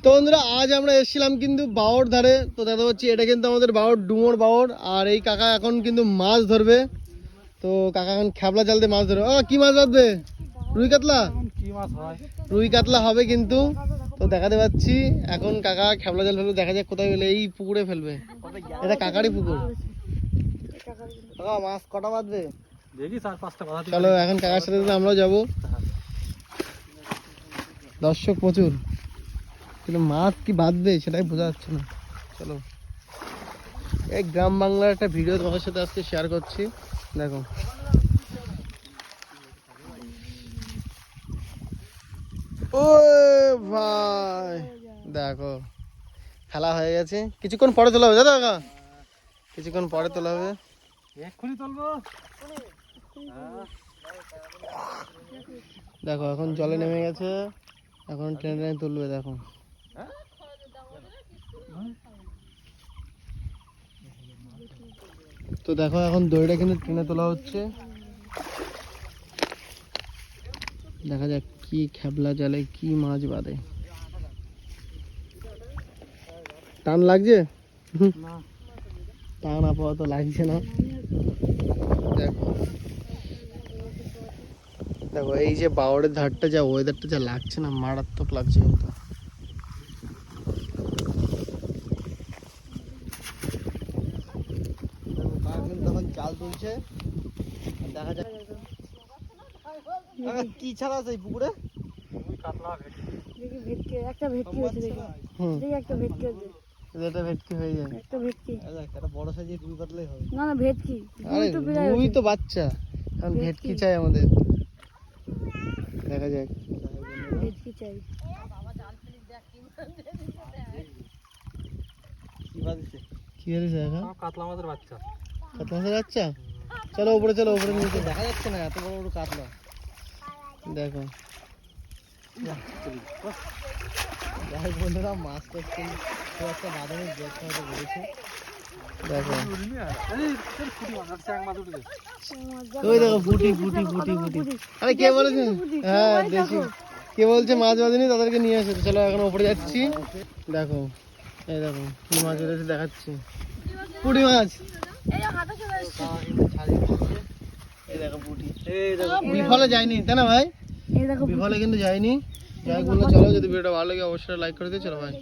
তো বন্ধুরা আজ আমরা এসেছিলাম কিন্তু বাওর ধারে। তো দেখা হচ্ছে এটা কিন্তু আমাদের বাওর, ডুমোর বাওর। আর এই কাকা এখন কিন্তু মাছ ধরবে। তো কাকা এখন খেপলা জাল দিয়ে মাছ ধরবে। কি মাছ ধরবে? রুই কাতলা? কি মাছ হয়? রুই কাতলা হবে কিন্তু। তো দেখাতে পাচ্ছি এখন কাকা খেপলা জাল ফেলবে। দেখা যাক কোথায় ফেলে। এই পুকুরে ফেলবে, এটা কাকারই পুকুর। মাছ কটা বাঁধবে দেখি 4-5টা বাঁধা। চলো এখন কাকার সাথে আমরাও যাবো। দর্শক প্রচুর, কিন্তু মাছ কি বাঁধবে সেটাই বোঝা যাচ্ছে না। চলো এই গ্রাম বাংলার একটা ভিডিও তোমাদের সাথে আজকে শেয়ার করছি। দেখো ও ভাই, দেখো খেলা হয়ে গেছে। কিছুক্ষণ পরে তোলা হবে দাদা, কাকা কিছুক্ষণ পরে তোলা হবে। এক্ষুনি তুলবো। দেখো এখন জলে নেমে গেছে, এখন টেনে টেনে তুলবে। দেখো তো দেখো এখন দড়িটা কিন্তু টেনে তোলা হচ্ছে। দেখা যাক কি খেপলা জালে কি মাছ বাঁধে। টান লাগছে? টান আপাতত লাগছে না। দেখো দেখো এই যে বাওড়ের ধারটা, যা ওয়েদারটা যা লাগছে না, মারাত্মক লাগছে কিন্তু। তখন জাল তুলছে, দেখা যাক কি ছাড়া আছে এই পুকুরে। একটা ভেটকি হয়েছে, দেখি একটা ভেটকি হয়েছে। এটা ভেটকি হয়ে যায়, একটা ভেটকি, একটা বড় সাইজের রুই কাতলাই হবে। না না ভেটকি। আরে রুই তো বাচ্চা, এখন ভেটকি চাই আমাদের। দেখা যাক ভেটকি চাই। কি হয়েছে এখন? কাতলা মাছের বাচ্চা। কাতলা মাছের বাচ্চা? চলো উপরে, চলো উপরে। নিচে দেখা যাচ্ছে না, এত বড় বড় কাতলা। দেখো যাই বন্ধুরা, মাছটা কিন্তু একটা বাদামের জলটা হয়তো বেড়েছে। দেখো ওই দেখো ফুটি ফুটি ফুটি ফুটি। আরে কে বলেছে? হ্যাঁ দেশি। কে বলছে মাছ বাঁধেনি তাদেরকে নিয়ে আসে। চলো এখন উপরে যাচ্ছি। দেখো এই দেখো কি মাছ বেড়েছে দেখাচ্ছি। পুঁটি মাছ। এই দেখো পুঁটি। এই দেখো বিফলে যায়নি তাই না ভাই? বিফলে কিন্তু যায়নি। যাই বললো চলো, যদি ভিডিওটা ভালো লাগে অবশ্যই লাইক করে দিও। চলো ভাই।